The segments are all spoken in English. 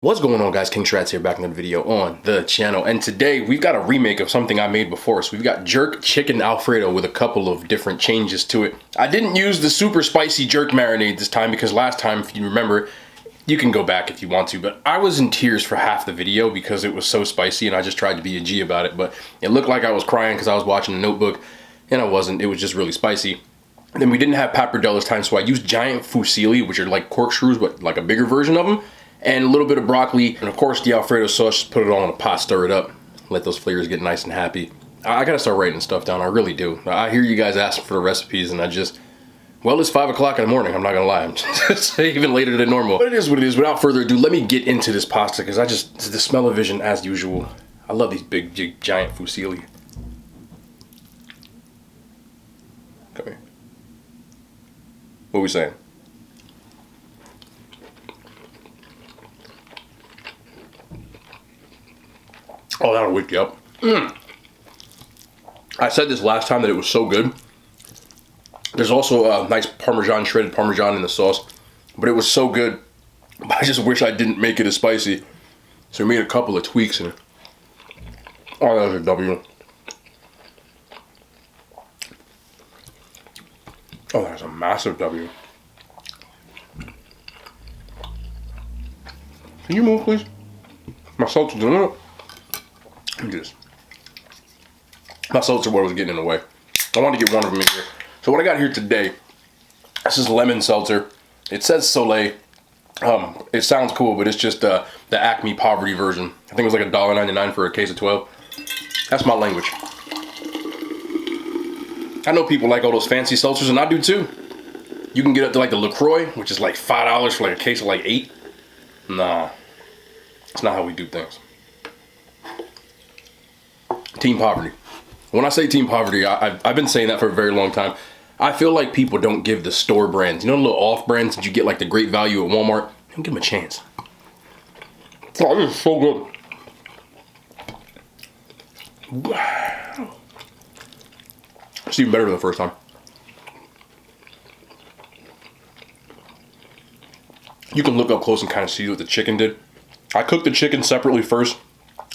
What's going on, guys? King Shrats here, back in the video on the channel, and today we've got a remake of something I made before. So we've got jerk chicken Alfredo with a couple of different changes to it. I didn't use the super spicy jerk marinade this time because last time, if you remember, you can go back if you want to, but I was in tears for half the video because it was so spicy and I just tried to be a G about it, but it looked like I was crying because I was watching The Notebook, and I wasn't. It was just really spicy. And then we didn't have pappardelle this time, so I used giant fusilli, which are like corkscrews, but like a bigger version of them, and a little bit of broccoli, and of course the Alfredo sauce. Just put it all in a pot, stir it up, let those flavors get nice and happy. I gotta start writing stuff down, I really do. I hear you guys asking for the recipes, and well, it's 5 o'clock in the morning, I'm not gonna lie. I'm just even later than normal. But it is what it is. Without further ado, let me get into this pasta, because the smell-o-vision as usual. I love these big giant fusilli. Come here. What are we saying? Oh, that'll wake you up. I said this last time that it was so good. There's also a nice Parmesan, shredded Parmesan in the sauce. But it was so good. I just wish I didn't make it as spicy. So we made a couple of tweaks in it. Oh, that was a W. Oh, that's a massive W. Can you move, please? My salt's doing it. My seltzer water was getting in the way. I wanted to get one of them in here. So what I got here today, this is lemon seltzer. It says Soleil. It sounds cool, but it's just the Acme poverty version. I think it was like $1.99 for a case of 12. That's my language. I know people like all those fancy seltzers, and I do too. You can get up to like the LaCroix, which is like $5 for like a case of like 8. Nah, it's not how we do things. Team poverty. When I say team poverty, I've been saying that for a very long time. I feel like people don't give the store brands, you know, the little off brands that you get like the great value at Walmart, don't give them a chance. Oh, this is so good. Wow. It's even better than the first time. You can look up close and kind of see what the chicken did. I cooked the chicken separately first,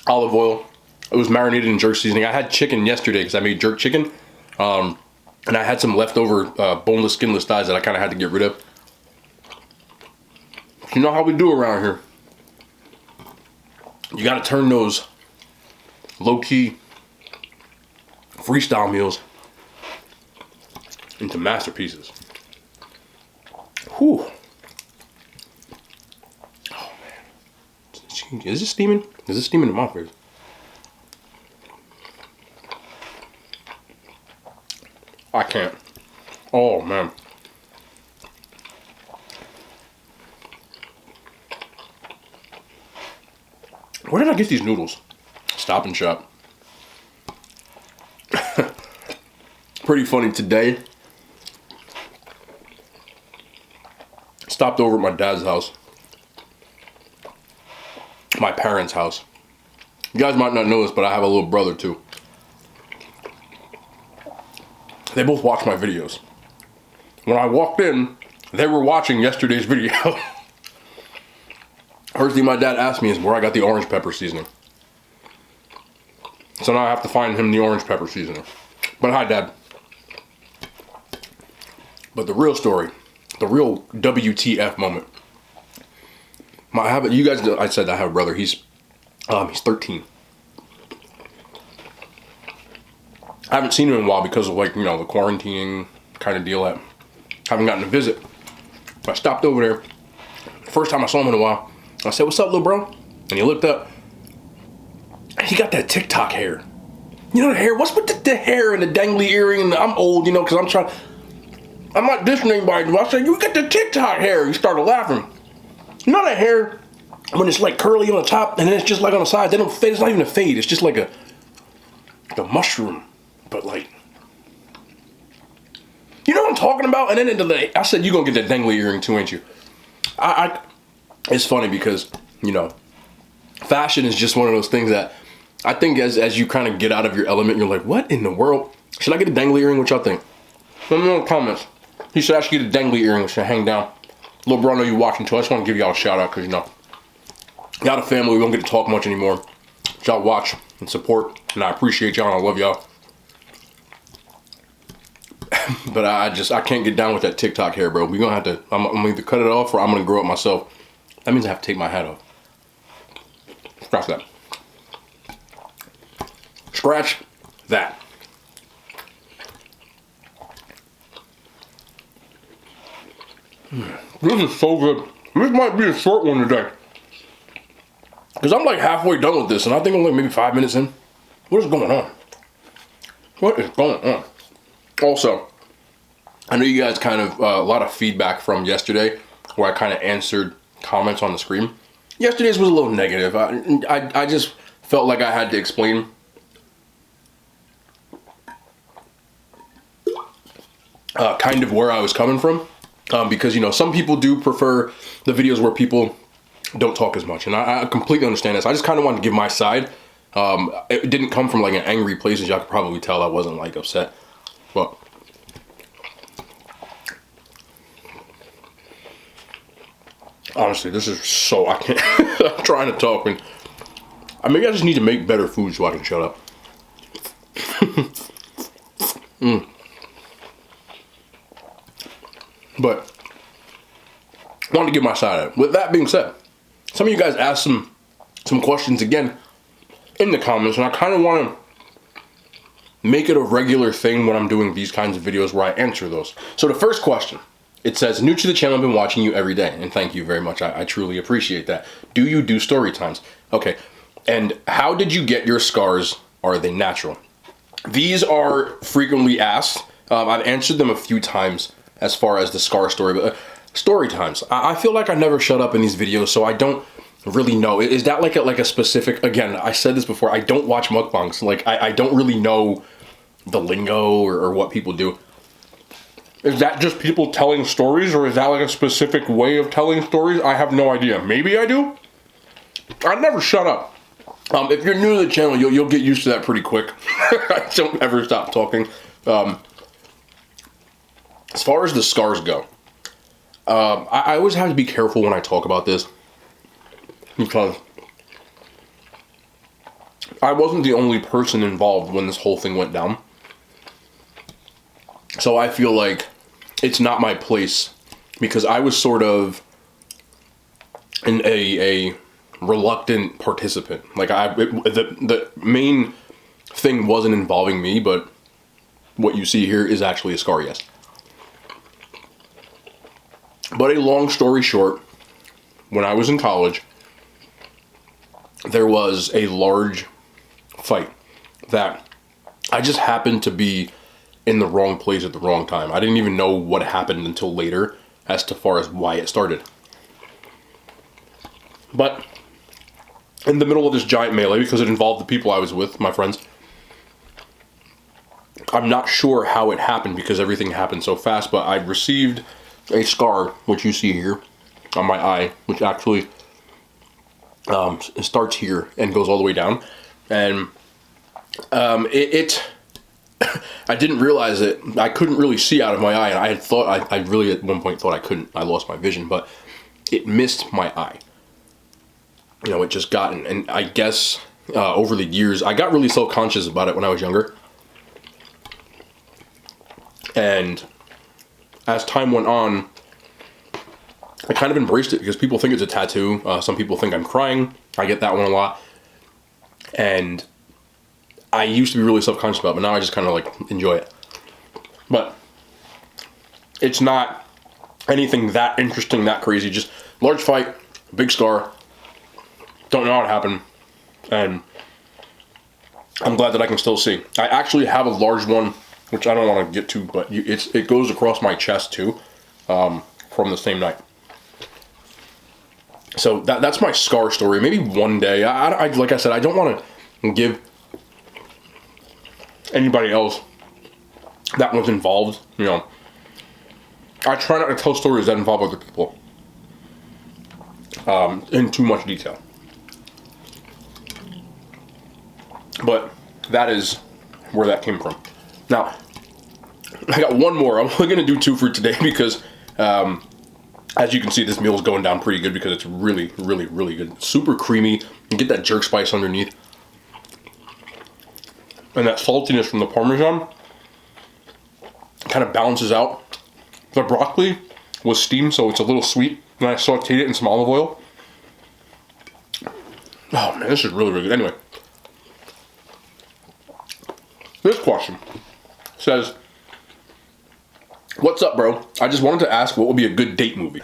olive oil. It was marinated in jerk seasoning. I had chicken yesterday because I made jerk chicken. And I had some leftover boneless, skinless thighs that I kind of had to get rid of. You know how we do around here. You got to turn those low-key freestyle meals into masterpieces. Whew. Oh, man. Is this steaming? Is this steaming in my face? I can't. Oh, man. Where did I get these noodles? Stop and Shop. Pretty funny today. Stopped over at my dad's house. My parents' house. You guys might not know this, but I have a little brother too. They both watch my videos. When I walked in, they were watching yesterday's video. First thing my dad asked me is where I got the orange pepper seasoning. So now I have to find him the orange pepper seasoning. But hi, Dad. But the real story, the real WTF moment. You guys know, I said I have a brother. He's 13. I haven't seen him in a while because of, like, you know, the quarantining kind of deal. I haven't gotten to visit. But I stopped over there. First time I saw him in a while. I said, "What's up, little bro?" And he looked up. He got that TikTok hair. You know the hair? What's with the hair and the dangly earring? And I'm old, you know, because I'm not dissing anybody. I said, "You got the TikTok hair." He started laughing. You know that hair, when it's like curly on the top and then it's just like on the side, they don't fade. It's not even a fade. It's just like a mushroom. But like, you know what I'm talking about? And then I said, "You gonna get that dangly earring too, ain't you?" It's funny because, you know, fashion is just one of those things that I think as you kind of get out of your element, you're like, what in the world? Should I get a dangly earring? What y'all think? Let me know in the comments. You should actually get a dangly earring, which should hang down. Little bro, I know you watching too. I just want to give y'all a shout out because, you know, Got a family, we don't get to talk much anymore. Y'all watch and support, and I appreciate y'all and I love y'all. But I can't get down with that TikTok hair, bro. We're gonna have to, I'm gonna either cut it off or I'm gonna grow it myself. That means I have to take my hat off. Scratch that. Scratch that. This is so good. This might be a short one today. Because I'm like halfway done with this, and I think I'm like maybe 5 minutes in. What is going on? What is going on? Also, I know you guys kind of, a lot of feedback from yesterday where I kind of answered comments on the screen. Yesterday's was a little negative. I just felt like I had to explain kind of where I was coming from. Because, you know, some people do prefer the videos where people don't talk as much. And I completely understand this. I just kind of wanted to give my side. It didn't come from like an angry place, as y'all could probably tell. I wasn't like upset. But honestly, this is so, I can't, I'm trying to talk. And maybe I just need to make better food so I can shut up. But I wanted to give my side of it. With that being said, some of you guys asked some questions again in the comments, and I kind of want to make it a regular thing when I'm doing these kinds of videos where I answer those. So the first question, it says, new to the channel, I've been watching you every day, and thank you very much. I truly appreciate that. Do you do story times? Okay, and how did you get your scars? Are they natural? These are frequently asked. I've answered them a few times as far as the scar story, but story times. I feel like I never shut up in these videos, so I don't really know. Is that like a specific, again, I said this before, I don't watch mukbangs. Like, I don't really know the lingo or what people do. Is that just people telling stories, or is that like a specific way of telling stories? I have no idea. Maybe I do. I never shut up. If you're new to the channel, you'll get used to that pretty quick. I don't ever stop talking. As far as the scars go, I always have to be careful when I talk about this, because I wasn't the only person involved when this whole thing went down. So I feel like it's not my place, because I was sort of a reluctant participant. Like, the main thing wasn't involving me, but what you see here is actually a scar, yes. But a long story short, when I was in college, there was a large fight that I just happened to be in the wrong place at the wrong time. I didn't even know what happened until later as to far as why it started. But in the middle of this giant melee, because it involved the people I was with, my friends, I'm not sure how it happened because everything happened so fast, but I received a scar, which you see here on my eye, which actually starts here and goes all the way down. And I didn't realize it. I couldn't really see out of my eye, and I had thought, I really at one point thought I couldn't. I lost my vision, but it missed my eye. You know, it just got, and I guess over the years, I got really self-conscious about it when I was younger. And as time went on, I kind of embraced it because people think it's a tattoo. Some people think I'm crying. I get that one a lot. And I used to be really self-conscious about it, but now I just kind of like enjoy it. But it's not anything that interesting, that crazy. Just large fight, big scar. Don't know how it happened. And I'm glad that I can still see. I actually have a large one, which I don't want to get to, but it goes across my chest too, from the same night. So that's my scar story. Maybe one day, I like I said, I don't want to give anybody else that was involved, you know. I try not to tell stories that involve other people in too much detail. But that is where that came from. Now, I got one more. I'm only going to do two for today because As you can see, this meal is going down pretty good because it's really, really, really good. Super creamy. You get that jerk spice underneath. And that saltiness from the Parmesan kind of balances out. The broccoli was steamed, so it's a little sweet. And I sauteed it in some olive oil. Oh man, this is really, really good. Anyway. This question says, what's up, bro? I just wanted to ask what would be a good date movie.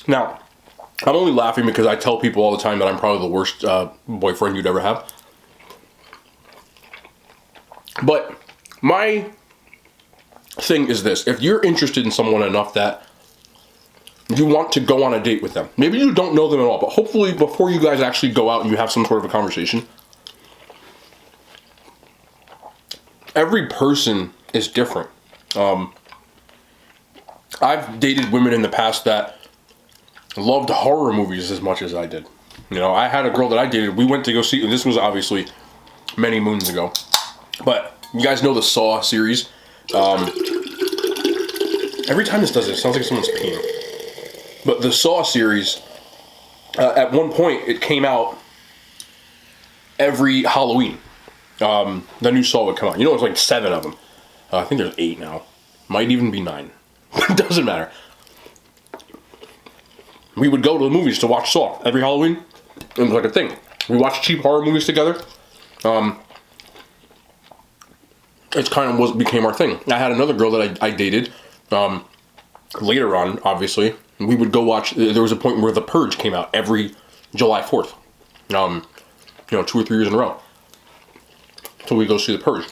Now, I'm only laughing because I tell people all the time that I'm probably the worst boyfriend you'd ever have. But my thing is this. If you're interested in someone enough that you want to go on a date with them, maybe you don't know them at all, but hopefully before you guys actually go out and you have some sort of a conversation, every person is different. I've dated women in the past that loved horror movies as much as I did. You know, I had a girl that I dated. We went to go see, and this was obviously many moons ago, but you guys know the Saw series. Every time this does it, it sounds like someone's peeing. But the Saw series, at one point, it came out every Halloween. The new Saw would come out. You know, it's like 7 of them. I think there's 8 now. Might even be 9. It doesn't matter. We would go to the movies to watch Saw every Halloween. It was like a thing. We watched cheap horror movies together. It's kind of what became our thing. I had another girl that I dated later on, obviously. We would go watch, there was a point where The Purge came out every July 4th. You know, 2 or 3 years in a row. So we go see The Purge.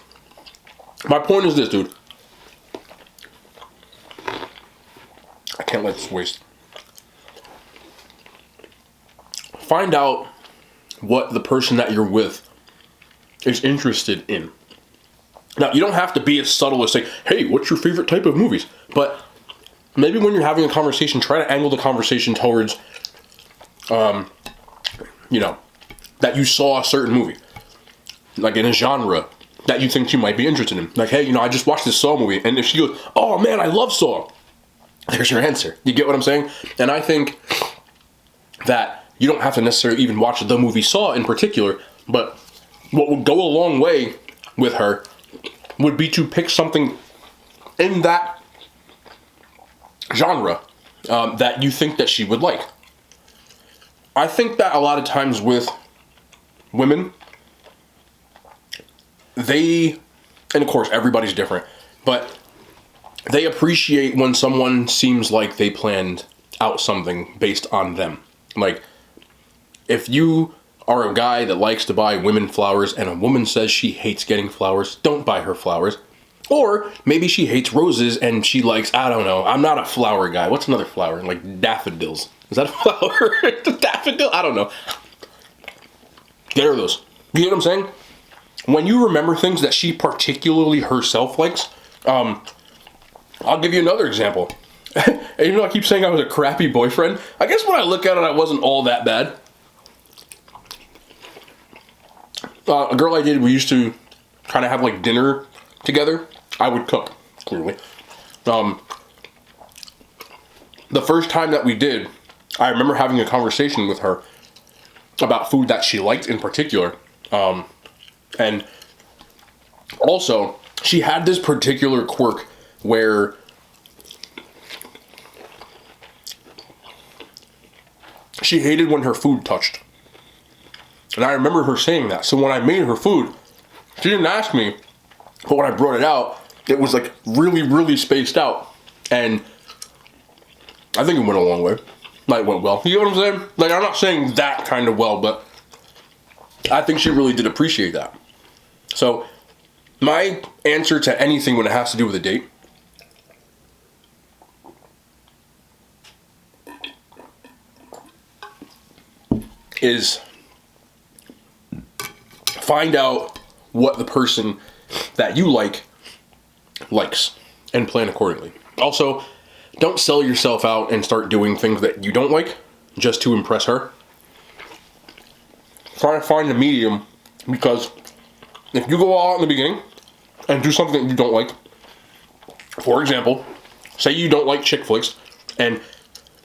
My point is this, dude. I can't let this waste. Find out what the person that you're with is interested in. Now, you don't have to be as subtle as saying, hey, what's your favorite type of movies? But maybe when you're having a conversation, try to angle the conversation towards, you know, that you saw a certain movie. Like in a genre that you think she might be interested in. Like, hey, you know, I just watched this Saw movie. And if she goes, oh man, I love Saw. There's your answer. You get what I'm saying? And I think that you don't have to necessarily even watch the movie Saw in particular. But what would go a long way with her would be to pick something in that genre that you think that she would like. I think that a lot of times with women, they, and of course everybody's different, but they appreciate when someone seems like they planned out something based on them. Like, if you are a guy that likes to buy women flowers and a woman says she hates getting flowers, don't buy her flowers. Or maybe she hates roses and she likes, I don't know, I'm not a flower guy. What's another flower? Like daffodils. Is that a flower? Daffodil? I don't know. Get her those. You know what I'm saying? When you remember things that she particularly herself likes, I'll give you another example. And even though I keep saying I was a crappy boyfriend, I guess when I look at it, I wasn't all that bad. A girl I dated, we used to kind of have like dinner together. I would cook, clearly. The first time that we did, I remember having a conversation with her about food that she liked in particular. And also, she had this particular quirk where she hated when her food touched. And I remember her saying that. So when I made her food, she didn't ask me, but when I brought it out, it was like really, really spaced out. And I think it went a long way. Like, it went well. You know what I'm saying? Like, I'm not saying that kind of well, but I think she really did appreciate that. So, my answer to anything when it has to do with a date is find out what the person that you likes and plan accordingly. Also, don't sell yourself out and start doing things that you don't like just to impress her. Try to find a medium, because if you go all out in the beginning and do something that you don't like. For example, say you don't like chick flicks and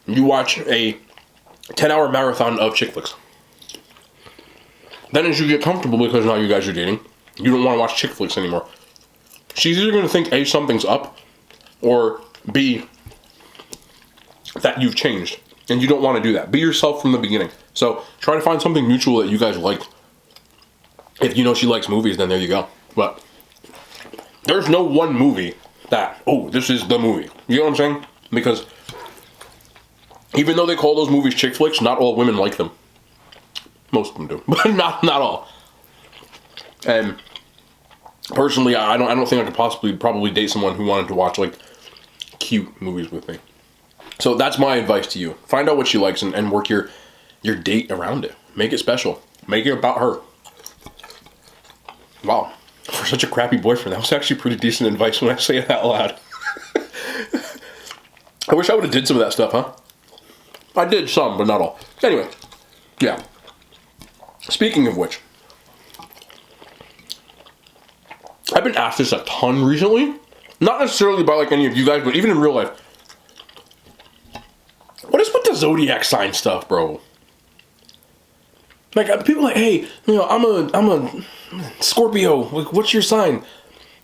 you watch a 10-hour marathon of chick flicks. Then as you get comfortable, because now you guys are dating, you don't want to watch chick flicks anymore. She's either going to think A, something's up, or B, that you've changed. And you don't want to do that. Be yourself from the beginning. So try to find something mutual that you guys like. If you know she likes movies, then there you go. But there's no one movie that, oh, this is the movie. You know what I'm saying? Because even though they call those movies chick flicks, not all women like them. Most of them do, but not all. And personally, I don't think I could probably date someone who wanted to watch like cute movies with me. So that's my advice to you. Find out what she likes and work your date around it. Make it special. Make it about her. Wow. For such a crappy boyfriend, that was actually pretty decent advice when I say it out loud. I wish I would have did some of that stuff, huh? I did some, but not all. Anyway, yeah. Speaking of which, I've been asked this a ton recently. Not necessarily by like any of you guys, but even in real life. What is with the Zodiac sign stuff, bro? Like, people are like, hey, you know, I'm a Scorpio. Like, what's your sign?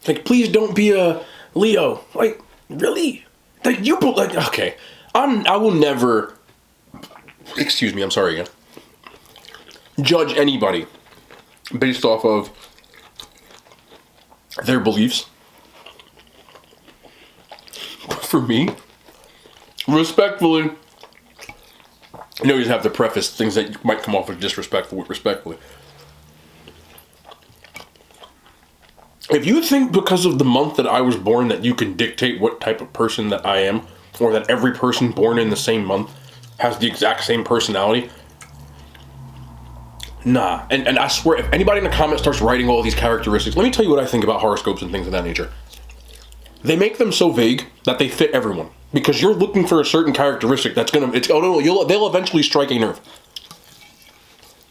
Like, please don't be a Leo. Like, really? Like, you like, okay. I will never, excuse me, I'm sorry again, judge anybody based off of their beliefs. But for me, respectfully, you know, you have to preface things that might come off as disrespectful with respectfully. If you think because of the month that I was born that you can dictate what type of person that I am, or that every person born in the same month has the exact same personality, nah. And I swear, if anybody in the comments starts writing all these characteristics, let me tell you what I think about horoscopes and things of that nature. They make them so vague that they fit everyone. Because you're looking for a certain characteristic that's gonna, they'll eventually strike a nerve.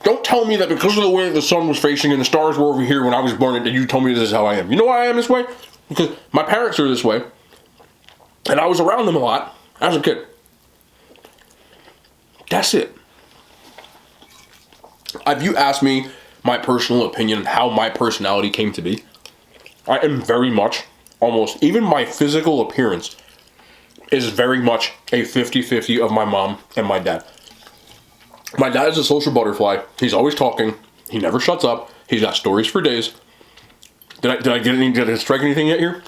Don't tell me that because of the way the sun was facing and the stars were over here when I was born, that you told me this is how I am. You know why I am this way? Because my parents are this way. And I was around them a lot as a kid. That's it. If you ask me my personal opinion, how my personality came to be, I am very much, almost, even my physical appearance is very much a 50-50 of my mom and my dad. My dad is a social butterfly. He's always talking. He never shuts up. He's got stories for days. Did I strike anything yet here?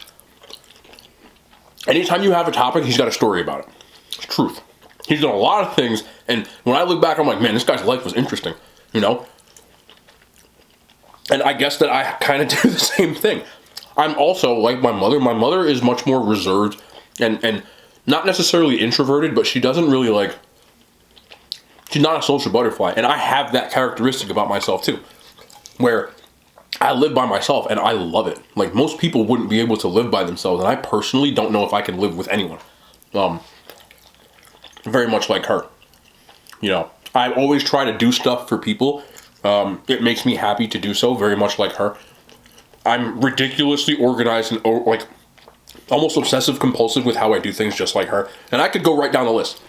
Anytime you have a topic, he's got a story about it. It's truth. He's done a lot of things, and when I look back, I'm like, man, this guy's life was interesting, you know? And I guess that I kind of do the same thing. I'm also like my mother. My mother is much more reserved and not necessarily introverted, but she doesn't really like, she's not a social butterfly. And I have that characteristic about myself too, where I live by myself and I love it. Like most people wouldn't be able to live by themselves. And I personally don't know if I can live with anyone. Very much like her, you know, I always try to do stuff for people. It makes me happy to do so, very much like her. I'm ridiculously organized and like almost obsessive compulsive with how I do things, just like her. And I could go right down the list.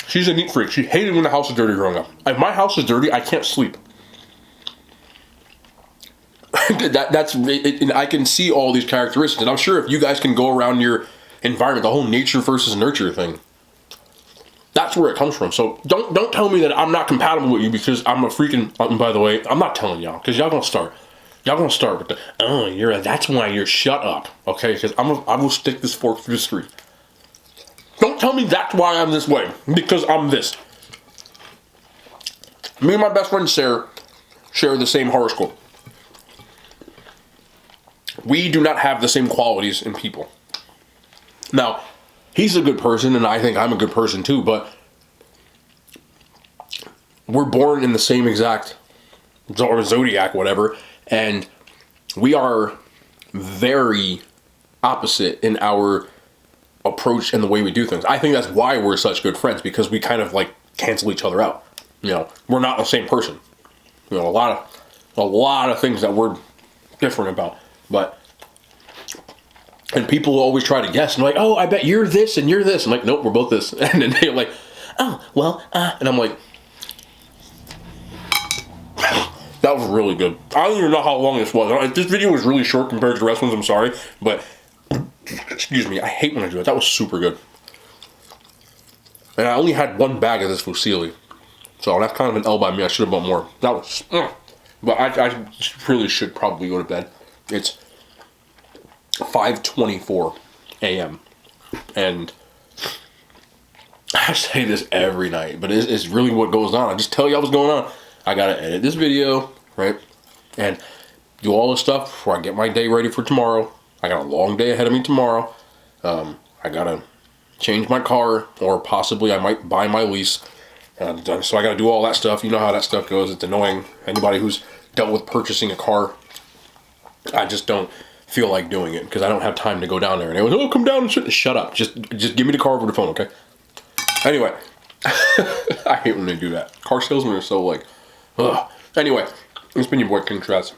She's a neat freak. She hated when the house was dirty growing up. If my house is dirty, I can't sleep. That's it, I can see all these characteristics, and I'm sure if you guys can go around your environment, the whole nature versus nurture thing, that's where it comes from. So don't tell me that I'm not compatible with you because I'm a freaking. And by the way, I'm not telling y'all because y'all gonna start. Y'all gonna start with the that's why you're shut up, okay? Because I will stick this fork through the street. Don't tell me that's why I'm this way because I'm this. Me and my best friend Sarah share the same horoscope. We do not have the same qualities in people. Now, he's a good person, and I think I'm a good person too, but we're born in the same exact Zodiac, whatever, and we are very opposite in our approach and the way we do things. I think that's why we're such good friends, because we kind of like cancel each other out. You know, we're not the same person. You know, a lot of things that we're different about. But, and people always try to guess. And like, oh, I bet you're this and you're this. I'm like, nope, we're both this. And then they're like, oh, well, and I'm like, that was really good. I don't even know how long this was. This video was really short compared to the rest ones, I'm sorry. But, excuse me, I hate when I do it. That was super good. And I only had one bag of this fusilli. So that's kind of an L by me. I should have bought more. That was, but I really should probably go to bed. It's 5:24 a.m. And I say this every night, but it's really what goes on. I just tell y'all what's going on. I gotta edit this video, right? And do all this stuff before I get my day ready for tomorrow. I got a long day ahead of me tomorrow. I gotta change my car, or possibly I might buy my lease. So I gotta do all that stuff. You know how that stuff goes. It's annoying. Anybody who's dealt with purchasing a car, I just don't feel like doing it because I don't have time to go down there. And they go, oh, come down and shut up. Just give me the car over the phone, okay? Anyway, I hate when they do that. Car salesmen are so like, ugh. Anyway, it's been your boy King Trats.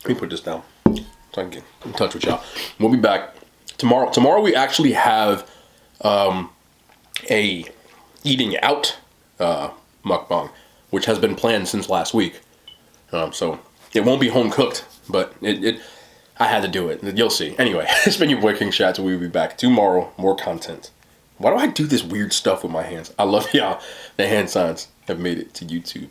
Let me put this down so I can get in touch with y'all. We'll be back tomorrow. Tomorrow we actually have a eating out mukbang, which has been planned since last week. So it won't be home cooked, but I had to do it. You'll see. Anyway, it's been your boy King Trats. We'll be back tomorrow. More content. Why do I do this weird stuff with my hands? I love y'all. The hand signs have made it to YouTube.